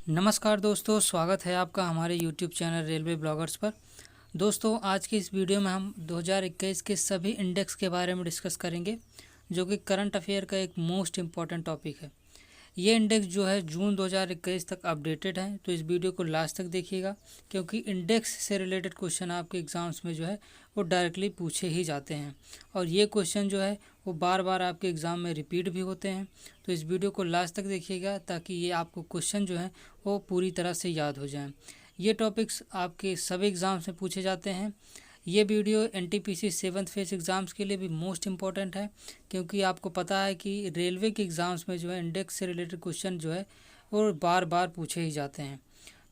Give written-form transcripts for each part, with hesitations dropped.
नमस्कार दोस्तों, स्वागत है आपका हमारे YouTube चैनल रेलवे ब्लॉगर्स पर। दोस्तों, आज की इस वीडियो में हम 2021 के सभी इंडेक्स के बारे में डिस्कस करेंगे, जो कि करंट अफेयर का एक मोस्ट इम्पॉर्टेंट टॉपिक है। ये इंडेक्स जो है जून 2021 तक अपडेटेड है, तो इस वीडियो को लास्ट तक देखिएगा, क्योंकि इंडेक्स से रिलेटेड क्वेश्चन आपके एग्ज़ाम्स में जो है वो डायरेक्टली पूछे ही जाते हैं, और ये क्वेश्चन जो है वो बार बार आपके एग्ज़ाम में रिपीट भी होते हैं। तो इस वीडियो को लास्ट तक देखिएगा ताकि ये आपको क्वेश्चन जो है वो पूरी तरह से याद हो जाएं। ये टॉपिक्स आपके सभी एग्ज़ाम्स में पूछे जाते हैं। ये video NTPC 7th phase exams के लिए भी मोस्ट इम्पॉर्टेंट है, क्योंकि आपको पता है कि रेलवे के एग्ज़ाम्स में जो है इंडेक्स से रिलेटेड क्वेश्चन जो है वो बार बार पूछे ही जाते हैं।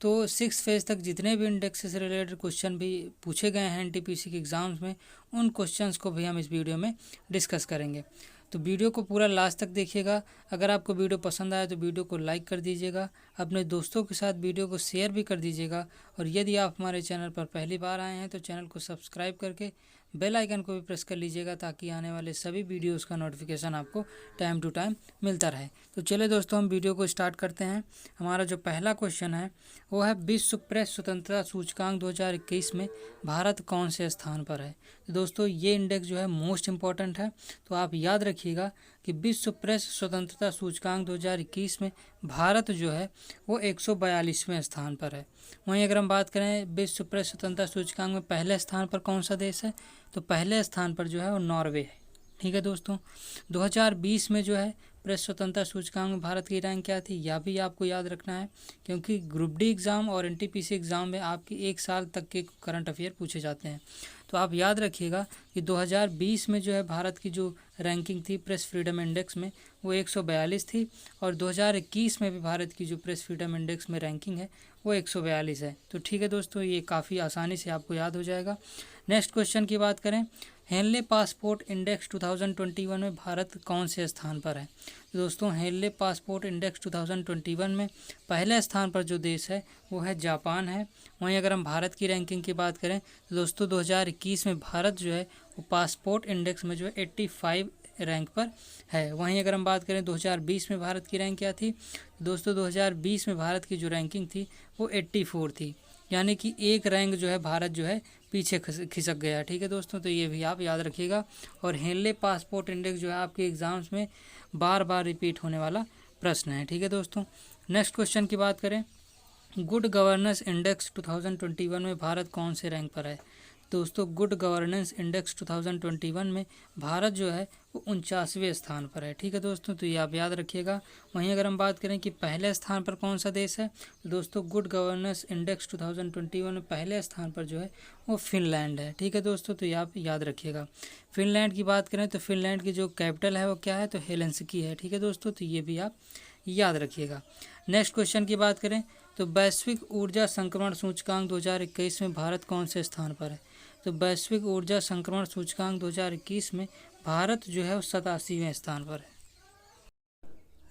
तो 6th फेज तक जितने भी इंडेक्स से रिलेटेड क्वेश्चन भी पूछे गए हैं एनटीपीसी के एग्ज़ाम्स में, उन क्वेश्चंस को भी हम इस वीडियो में डिस्कस करेंगे। तो वीडियो को पूरा लास्ट तक देखिएगा। अगर आपको वीडियो पसंद आया तो वीडियो को लाइक कर दीजिएगा, अपने दोस्तों के साथ वीडियो को शेयर भी कर दीजिएगा, और यदि आप हमारे चैनल पर पहली बार आए हैं तो चैनल को सब्सक्राइब करके बेल आइकन को भी प्रेस कर लीजिएगा, ताकि आने वाले सभी वीडियोस का नोटिफिकेशन आपको टाइम टू टाइम मिलता रहे। तो चलिए दोस्तों, हम वीडियो को स्टार्ट करते हैं। हमारा जो पहला क्वेश्चन है वो है, विश्व प्रेस स्वतंत्रता सूचकांक 2021 में भारत कौन से स्थान पर है। तो दोस्तों, ये इंडेक्स जो है मोस्ट इम्पॉर्टेंट है, तो आप याद रखिएगा कि विश्व प्रेस स्वतंत्रता सूचकांक 2021 में भारत जो है वो 142वें स्थान पर है। वहीं अगर हम बात करें विश्व प्रेस स्वतंत्रता सूचकांक में पहले स्थान पर कौन सा देश है, तो पहले स्थान पर जो है वो नॉर्वे है। ठीक है दोस्तों, 2020 में जो है प्रेस स्वतंत्रता सूचकांक में भारत की रैंक क्या थी, यह भी आपको याद रखना है, क्योंकि ग्रुप डी एग्ज़ाम और एनटीपीसी एग्ज़ाम में आपके 1 साल तक के करंट अफेयर पूछे जाते हैं। तो आप याद रखिएगा कि 2020 में जो है भारत की जो रैंकिंग थी प्रेस फ्रीडम इंडेक्स में वो 142 थी, और 2021 में भी भारत की जो प्रेस फ्रीडम इंडेक्स में रैंकिंग है वो 142 है। तो ठीक है दोस्तों, ये काफ़ी आसानी से आपको याद हो जाएगा। नेक्स्ट क्वेश्चन की बात करें, हेनले पासपोर्ट इंडेक्स 2021 में भारत कौन से स्थान पर है। तो दोस्तों, हेनले पासपोर्ट इंडेक्स 2021 में पहले स्थान पर जो देश है वो है जापान है। वहीं अगर हम भारत की रैंकिंग की बात करें तो दोस्तों 2021 में भारत जो है वो पासपोर्ट इंडेक्स में जो है 85 रैंक पर है। वहीं अगर हम बात करें 2020 में भारत की रैंक क्या थी, दोस्तों 2020 में भारत की जो रैंकिंग थी वो 84 थी, यानी कि एक रैंक जो है भारत जो है पीछे खिसक गया। ठीक है दोस्तों, तो ये भी आप याद रखिएगा। और हेनले पासपोर्ट इंडेक्स जो है आपके एग्ज़ाम्स में बार बार रिपीट होने वाला प्रश्न है। ठीक है दोस्तों, नेक्स्ट क्वेश्चन की बात करें, गुड गवर्नेंस इंडेक्स 2021 में भारत कौन से रैंक पर है। दोस्तों, गुड गवर्नेंस इंडेक्स 2021 में भारत जो है वो 49वें स्थान पर है। ठीक है दोस्तों, तो ये आप याद रखिएगा। वहीं अगर हम बात करें कि पहले स्थान पर कौन सा देश है, तो दोस्तों गुड गवर्नेंस इंडेक्स 2021 में पहले स्थान पर जो है वो फिनलैंड है। ठीक है दोस्तों, तो ये आप याद रखिएगा। फिनलैंड की बात करें तो फिनलैंड की जो कैपिटल है वो क्या है, तो हेलसिंकी है। ठीक है दोस्तों, तो ये भी आप याद रखिएगा। नेक्स्ट क्वेश्चन की बात करें तो वैश्विक ऊर्जा संक्रमण सूचकांक 2021 में भारत कौन से स्थान पर है। तो वैश्विक ऊर्जा संक्रमण सूचकांक 2021 में भारत जो है वो 87वें स्थान पर है।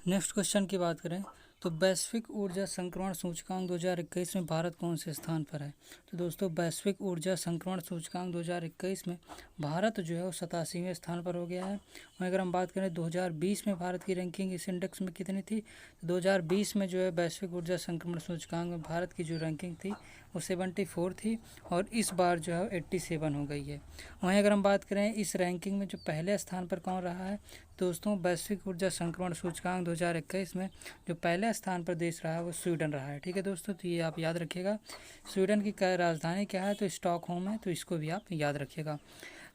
नेक्स्ट क्वेश्चन की बात करें तो वैश्विक ऊर्जा संक्रमण सूचकांक 2021 में भारत कौन से स्थान पर है। तो दोस्तों, वैश्विक ऊर्जा संक्रमण सूचकांक 2021 में भारत जो है वो 87वें स्थान पर हो गया है। वहीं अगर हम बात करें 2020 में भारत की रैंकिंग इस इंडेक्स में कितनी थी, तो 2020 में जो है वैश्विक ऊर्जा संक्रमण सूचकांक में भारत की जो रैंकिंग थी वो 74 थी, और इस बार जो है 87 हो गई है। वहीं अगर हम बात करें इस रैंकिंग में जो पहले स्थान पर कौन रहा है, दोस्तों वैश्विक ऊर्जा संक्रमण सूचकांक 2021 में जो पहले स्थान पर देश रहा है वो स्वीडन रहा है। ठीक है दोस्तों, तो ये आप याद रखिएगा। स्वीडन की राजधानी क्या है, तो स्टॉकहोम है, तो इसको भी आप याद रखिएगा।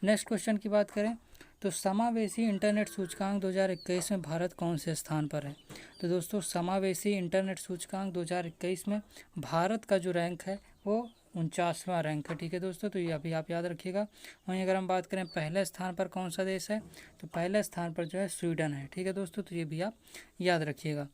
नेक्स्ट क्वेश्चन की बात करें तो समावेशी इंटरनेट सूचकांक 2021 में भारत कौन से स्थान पर है। तो दोस्तों, समावेशी इंटरनेट सूचकांक 2021 में भारत का जो रैंक है वो 49वां रैंक है। ठीक है दोस्तों, तो ये अभी आप याद रखिएगा। वहीं अगर हम बात करें पहले स्थान पर कौन सा देश है, तो पहले स्थान पर जो है स्वीडन है। ठीक है दोस्तों, तो ये भी आप याद रखिएगा।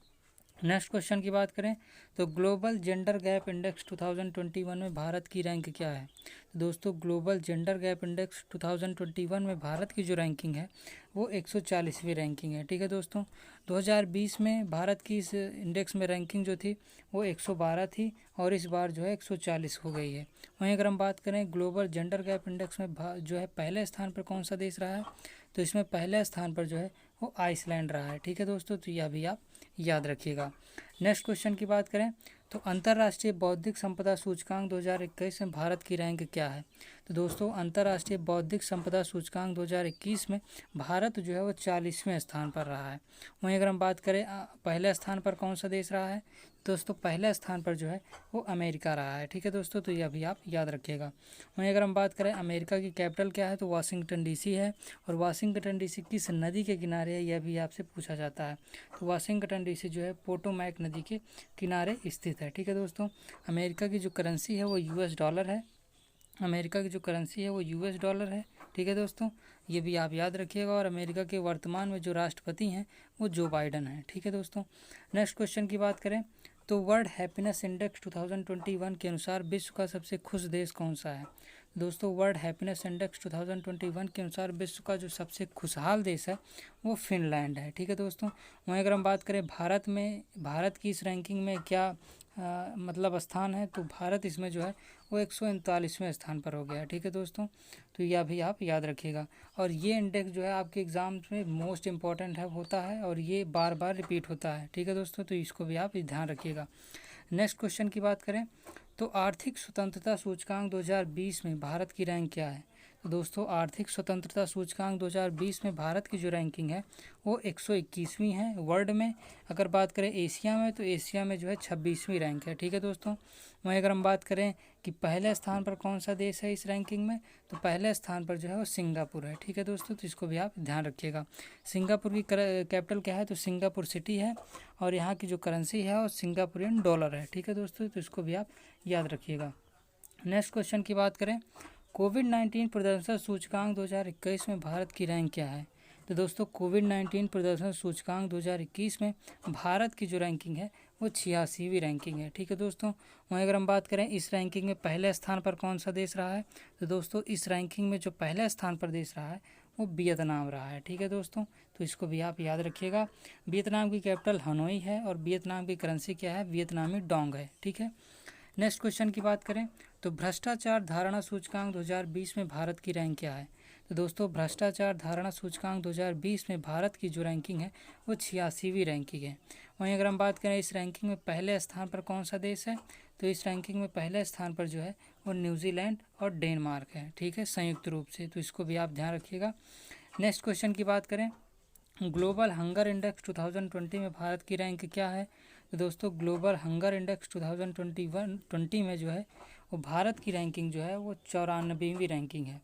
नेक्स्ट क्वेश्चन की बात करें तो ग्लोबल जेंडर गैप इंडेक्स 2021 में भारत की रैंक क्या है। तो दोस्तों, ग्लोबल जेंडर गैप इंडेक्स 2021 में भारत की जो रैंकिंग है वो 140वीं रैंकिंग है। ठीक है दोस्तों, 2020 में भारत की इस इंडेक्स में रैंकिंग जो थी वो 112 थी, और इस बार जो है 140 हो गई है। वहीं अगर हम बात करें ग्लोबल जेंडर गैप इंडेक्स में जो है पहले स्थान पर कौन सा देश रहा है, तो इसमें पहले स्थान पर जो है वो आइसलैंड रहा है। ठीक है दोस्तों, तो यह भी आप याद रखिएगा। नेक्स्ट क्वेश्चन की बात करें तो अंतर्राष्ट्रीय बौद्धिक संपदा सूचकांक 2021 में भारत की रैंक क्या है। तो दोस्तों अंतर्राष्ट्रीय बौद्धिक संपदा सूचकांक 2021 में भारत जो है वो 40वें स्थान पर रहा है। वहीं अगर हम बात करें पहले स्थान पर कौन सा देश रहा है, दोस्तों पहले स्थान पर जो है वो अमेरिका रहा है। ठीक है दोस्तों, तो ये भी आप याद रखिएगा। वहीं अगर हम बात करें अमेरिका की कैपिटल क्या है, तो वाशिंगटन डीसी है। और वाशिंगटन डीसी किस नदी के किनारे है, यह भी आपसे पूछा जाता है। तो वाशिंगटन डीसी जो है पोटोमैक नदी के किनारे स्थित है। ठीक है दोस्तों, अमेरिका की जो करेंसी है वो यूएस डॉलर है। अमेरिका की जो करेंसी है वो यूएस डॉलर है। ठीक है दोस्तों, ये भी आप याद रखिएगा। और अमेरिका के वर्तमान में जो राष्ट्रपति हैं वो जो बाइडन है। ठीक है दोस्तों, नेक्स्ट क्वेश्चन की बात करें तो वर्ल्ड हैप्पीनेस इंडेक्स 2021 के अनुसार विश्व का सबसे खुश देश कौन सा है। दोस्तों वर्ल्ड हैप्पीनेस इंडेक्स 2021 के अनुसार विश्व का जो सबसे खुशहाल देश है वो फिनलैंड है। ठीक है दोस्तों, वहीं अगर हम बात करें भारत की इस रैंकिंग में क्या मतलब स्थान है, तो भारत इसमें जो है वो 139वें स्थान पर हो गया है। ठीक है दोस्तों, तो यह भी आप याद रखिएगा। और ये इंडेक्स जो है आपके एग्ज़ाम्स में मोस्ट इम्पॉर्टेंट है होता है और ये बार बार रिपीट होता है। ठीक है दोस्तों, तो इसको भी आप ध्यान रखिएगा। नेक्स्ट क्वेश्चन की बात करें तो आर्थिक स्वतंत्रता सूचकांक 2020 में भारत की रैंक क्या है। तो दोस्तों आर्थिक स्वतंत्रता सूचकांक 2020 में भारत की जो रैंकिंग है वो 121वीं है वर्ल्ड में। अगर बात करें एशिया में, तो एशिया में जो है 26वीं रैंक है। ठीक है दोस्तों, वहीं अगर हम बात करें कि पहले स्थान पर कौन सा देश है इस रैंकिंग में, तो पहले स्थान पर जो है वो सिंगापुर है। ठीक है दोस्तों, तो इसको भी आप ध्यान रखिएगा। सिंगापुर की कैपिटल क्या है, तो सिंगापुर सिटी है। और यहाँ की जो करेंसी है वो सिंगापुरियन डॉलर है। ठीक है दोस्तों, तो इसको भी आप याद रखिएगा। नेक्स्ट क्वेश्चन की बात करें कोविड-19 प्रदर्शन सूचकांक 2021 में भारत की रैंक क्या है। तो दोस्तों कोविड-19 प्रदर्शन सूचकांक 2021 में भारत की जो रैंकिंग है वो 86वीं रैंकिंग है। ठीक है दोस्तों, वहीं अगर हम बात करें इस रैंकिंग में पहले स्थान पर कौन सा देश रहा है, तो दोस्तों इस रैंकिंग में जो पहले स्थान पर देश रहा है वो वियतनाम रहा है। ठीक है दोस्तों, तो इसको भी आप याद रखिएगा। वियतनाम की कैपिटल हनोई है और वियतनाम की करेंसी क्या है, वियतनामी डोंग है। ठीक है, नेक्स्ट क्वेश्चन की बात करें तो भ्रष्टाचार धारणा सूचकांक 2020 में भारत की रैंक क्या है। तो दोस्तों भ्रष्टाचार धारणा सूचकांक 2020 में भारत की जो रैंकिंग है वो 86वीं रैंकिंग है। वहीं अगर हम बात करें इस रैंकिंग में पहले स्थान पर कौन सा देश है, तो इस रैंकिंग में पहले स्थान पर जो है वो न्यूजीलैंड और डेनमार्क है। ठीक है, संयुक्त रूप से, तो इसको भी आप ध्यान रखिएगा। नेक्स्ट क्वेश्चन की बात करें ग्लोबल हंगर इंडेक्स 2020 में भारत की रैंक क्या है। तो दोस्तों ग्लोबल हंगर इंडेक्स 2020 में जो है वो भारत की रैंकिंग जो है वो 94वीं रैंकिंग है।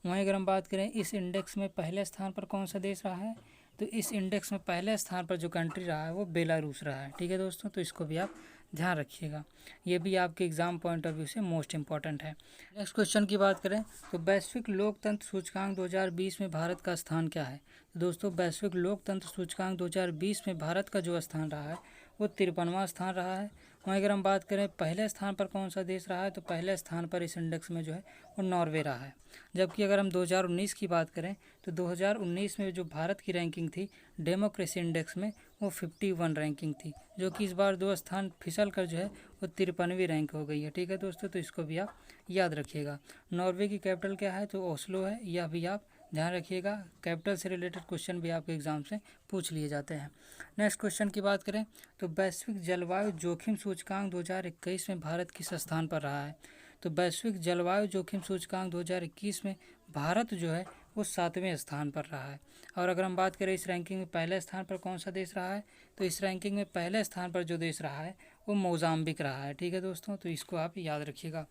वहीं अगर हम बात करें इस इंडेक्स में पहले स्थान पर कौन सा देश रहा है, तो इस इंडेक्स में पहले स्थान पर जो कंट्री रहा है वो बेलारूस रहा है। ठीक है दोस्तों, तो इसको भी आप ध्यान रखिएगा, ये भी आपके एग्जाम पॉइंट ऑफ व्यू से मोस्ट इंपॉर्टेंट है। नेक्स्ट क्वेश्चन की बात करें तो वैश्विक लोकतंत्र सूचकांक 2020 में भारत का स्थान क्या है। तो दोस्तों वैश्विक लोकतंत्र सूचकांक 2020 में भारत का जो स्थान रहा है वो 53वां स्थान रहा है। वहीं अगर हम बात करें पहले स्थान पर कौन सा देश रहा है, तो पहले स्थान पर इस इंडेक्स में जो है वो नॉर्वे रहा है। जबकि अगर हम 2019 की बात करें तो 2019 में जो भारत की रैंकिंग थी डेमोक्रेसी इंडेक्स में वो 51 रैंकिंग थी, जो कि इस बार 2 स्थान फिसल कर जो है वो 53वीं रैंक हो गई है। ठीक है दोस्तों, तो इसको भी आप याद रखिएगा। नॉर्वे की कैपिटल क्या है, तो ओस्लो है, यह भी आप ध्यान रखिएगा। कैपिटल से रिलेटेड क्वेश्चन भी आपके एग्जाम से पूछ लिए जाते हैं। नेक्स्ट क्वेश्चन की बात करें तो वैश्विक जलवायु जोखिम सूचकांक 2021 में भारत किस स्थान पर रहा है। तो वैश्विक जलवायु जोखिम सूचकांक 2021 में भारत जो है वो 7वें स्थान पर रहा है। और अगर हम बात करें इस रैंकिंग में पहले स्थान पर कौन सा देश रहा है, तो इस रैंकिंग में पहले स्थान पर जो देश रहा है वो मोजाम्बिक रहा है। ठीक है दोस्तों, तो इसको आप याद रखिएगा।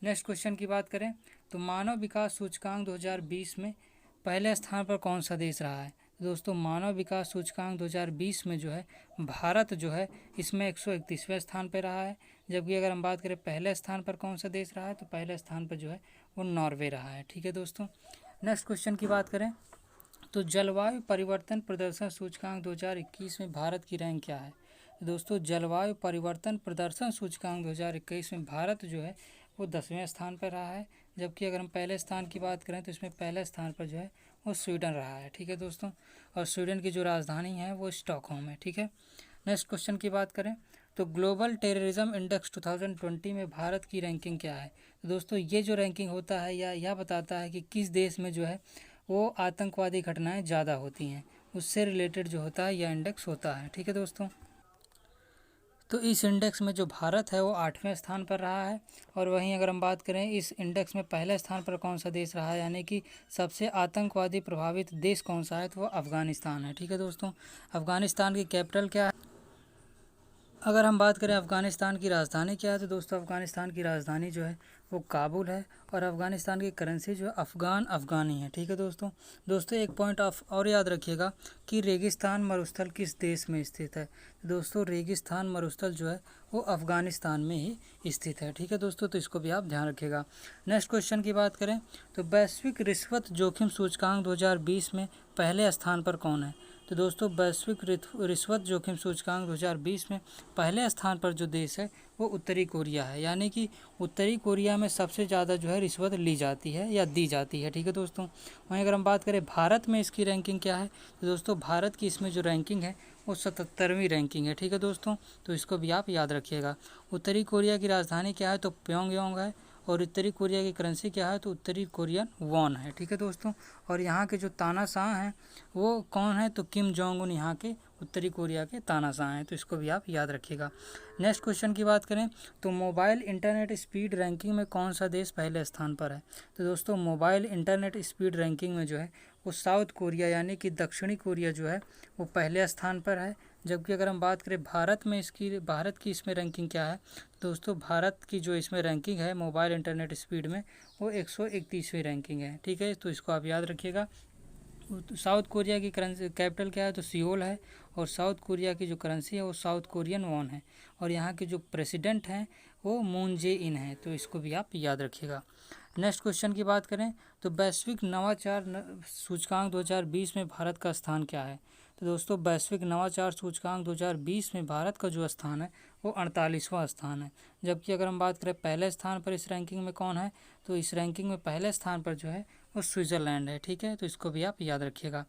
नेक्स्ट क्वेश्चन की बात करें तो मानव विकास सूचकांक 2020 में पहले स्थान पर कौन सा देश रहा है। दोस्तों मानव विकास सूचकांक 2020 में जो है भारत जो है इसमें 131वें स्थान पर रहा है। जबकि अगर हम बात करें पहले स्थान पर कौन सा देश रहा है, तो पहले स्थान पर जो है वो नॉर्वे रहा है। ठीक है दोस्तों, नेक्स्ट क्वेश्चन की बात करें तो जलवायु परिवर्तन प्रदर्शन सूचकांक 2021 में भारत की रैंक क्या है। दोस्तों जलवायु परिवर्तन प्रदर्शन सूचकांक 2021 में भारत जो है वो 10वें स्थान पर रहा है। जबकि अगर हम पहले स्थान की बात करें तो इसमें पहले स्थान पर जो है वो स्वीडन रहा है। ठीक है दोस्तों, और स्वीडन की जो राजधानी है वो स्टॉकहोम है। ठीक है, नेक्स्ट क्वेश्चन की बात करें तो ग्लोबल टेररिज्म इंडेक्स 2020 में भारत की रैंकिंग क्या है। तो दोस्तों ये जो रैंकिंग होता है यह बताता है कि किस देश में जो है वो आतंकवादी घटनाएं ज़्यादा होती हैं, उससे रिलेटेड जो होता है यह इंडेक्स होता है। ठीक है दोस्तों। तो इस इंडेक्स में जो भारत है वो 8वें स्थान पर रहा है। और वहीं अगर हम बात करें इस इंडेक्स में पहले स्थान पर कौन सा देश रहा है, यानी कि सबसे आतंकवादी प्रभावित देश कौन सा है, तो वो अफ़गानिस्तान है। ठीक है दोस्तों, अफ़गानिस्तान की कैपिटल क्या है? अगर हम बात करें अफ़गानिस्तान की राजधानी क्या है, तो दोस्तों अफ़गानिस्तान की राजधानी जो है वो काबुल है। और अफ़गानिस्तान की करेंसी जो है अफ़गानी है। ठीक है दोस्तों एक पॉइंट ऑफ और याद रखिएगा कि रेगिस्तान मरुस्थल किस देश में स्थित है। दोस्तों रेगिस्तान मरुस्थल जो है वो अफ़गानिस्तान में ही स्थित है। ठीक है दोस्तों, तो इसको भी आप ध्यान रखिएगा। नेक्स्ट क्वेश्चन की बात करें तो वैश्विक रिश्वत जोखिम सूचकांक 2020 में पहले स्थान पर कौन है? तो दोस्तों वैश्विक रिश्वत जोखिम सूचकांक 2020 में पहले स्थान पर जो देश है वो उत्तरी कोरिया है। यानी कि उत्तरी कोरिया में सबसे ज़्यादा जो है रिश्वत ली जाती है या दी जाती है। ठीक है दोस्तों, वहीं अगर हम बात करें भारत में इसकी रैंकिंग क्या है, तो दोस्तों भारत की इसमें जो रैंकिंग है वो 77वीं रैंकिंग है। ठीक है दोस्तों, तो इसको भी आप याद रखिएगा। उत्तरी कोरिया की राजधानी क्या है, तो प्योंगयांग है। और उत्तरी कोरिया की करेंसी क्या है, तो उत्तरी कोरियन वॉन है। ठीक है दोस्तों, और यहाँ के जो तानाशाह हैं वो कौन है, तो किम जोंग उन यहाँ के उत्तरी कोरिया के तानाशाह हैं। तो इसको भी आप याद रखिएगा। नेक्स्ट क्वेश्चन की बात करें तो मोबाइल इंटरनेट स्पीड रैंकिंग में कौन सा देश पहले स्थान पर है? तो दोस्तों मोबाइल इंटरनेट स्पीड रैंकिंग में जो है वो साउथ कोरिया यानी कि दक्षिणी कोरिया जो है वो पहले स्थान पर है। जबकि अगर हम बात करें भारत की इसमें रैंकिंग क्या है, दोस्तों भारत की जो इसमें रैंकिंग है मोबाइल इंटरनेट स्पीड में वो 131वीं रैंकिंग है। ठीक है, तो इसको आप याद रखिएगा। साउथ कोरिया की करेंसी कैपिटल क्या है, तो सियोल है। और साउथ कोरिया की जो करेंसी है वो साउथ कोरियन वॉन है। और यहाँ के जो प्रेसिडेंट हैं वो मून जे इन है। तो इसको भी आप याद रखिएगा। नेक्स्ट क्वेश्चन की बात करें तो वैश्विक नवाचार सूचकांक 2020 में भारत का स्थान क्या है? तो दोस्तों वैश्विक नवाचार सूचकांक 2020 में भारत का जो स्थान है वो 48वां स्थान है। जबकि अगर हम बात करें पहले स्थान पर इस रैंकिंग में कौन है, तो इस रैंकिंग में पहले स्थान पर जो है वो स्विट्ज़रलैंड है। ठीक है, तो इसको भी आप याद रखिएगा।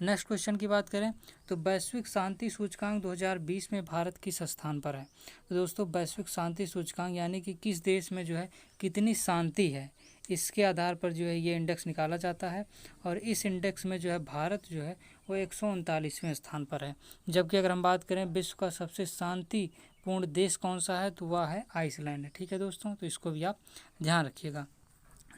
नेक्स्ट क्वेश्चन की बात करें तो वैश्विक शांति सूचकांक 2020 में भारत किस स्थान पर है? तो दोस्तों वैश्विक शांति सूचकांक यानी कि किस देश में जो है कितनी शांति है, इसके आधार पर जो है ये इंडेक्स निकाला जाता है। और इस इंडेक्स में जो है भारत जो है वो 139वें स्थान पर है। जबकि अगर हम बात करें विश्व का सबसे शांतिपूर्ण देश कौन सा है, तो वह है आइसलैंड। ठीक है दोस्तों, तो इसको भी आप ध्यान रखिएगा।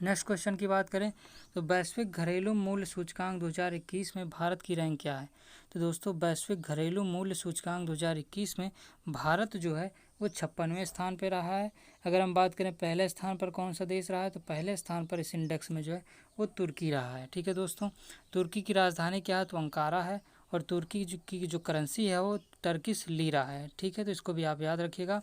नेक्स्ट क्वेश्चन की बात करें तो वैश्विक घरेलू मूल्य सूचकांक 2021 में भारत की रैंक क्या है? तो दोस्तों वैश्विक घरेलू मूल्य सूचकांक 2021 में भारत जो है वो 56वें स्थान पर रहा है। अगर हम बात करें पहले स्थान पर कौन सा देश रहा है, तो पहले स्थान पर इस इंडेक्स में जो है वो तुर्की रहा है। ठीक है दोस्तों, तुर्की की राजधानी क्या है, तो अंकारा है। और तुर्की की जो करेंसी है वो टर्किश लीरा है। ठीक है, तो इसको भी आप याद रखिएगा।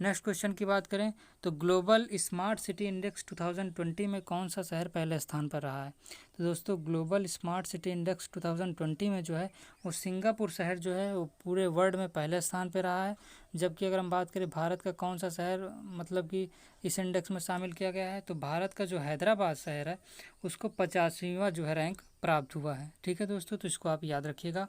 नेक्स्ट क्वेश्चन की बात करें तो ग्लोबल स्मार्ट सिटी इंडेक्स 2020 में कौन सा शहर पहले स्थान पर रहा है? तो दोस्तों ग्लोबल स्मार्ट सिटी इंडेक्स 2020 में जो है वो सिंगापुर शहर जो है वो पूरे वर्ल्ड में पहले स्थान पर रहा है। जबकि अगर हम बात करें भारत का कौन सा शहर मतलब कि इस इंडेक्स में शामिल किया गया है, तो भारत का जो हैदराबाद शहर है उसको 85वां जो है रैंक प्राप्त हुआ है। ठीक है दोस्तों, तो इसको आप याद रखिएगा।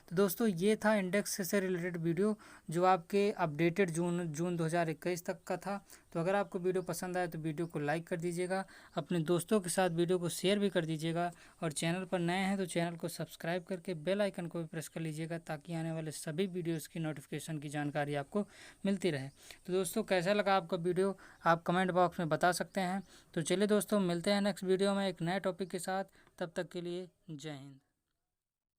तो दोस्तों ये था इंडेक्स से रिलेटेड वीडियो जो आपके अपडेटेड जून 2021 तक का था। तो अगर आपको वीडियो पसंद आए तो वीडियो को लाइक कर दीजिएगा, अपने दोस्तों के साथ वीडियो को शेयर भी कर दीजिएगा। और चैनल पर नए हैं तो चैनल को सब्सक्राइब करके बेल आइकन को भी प्रेस कर लीजिएगा ताकि आने वाले सभी वीडियोज़ की नोटिफिकेशन की जानकारी आपको मिलती रहे। तो दोस्तों कैसा लगा आपका वीडियो आप कमेंट बॉक्स में बता सकते हैं। तो चलिए दोस्तों मिलते हैं नेक्स्ट वीडियो में एक नए टॉपिक के साथ। तब तक के लिए जय हिंद।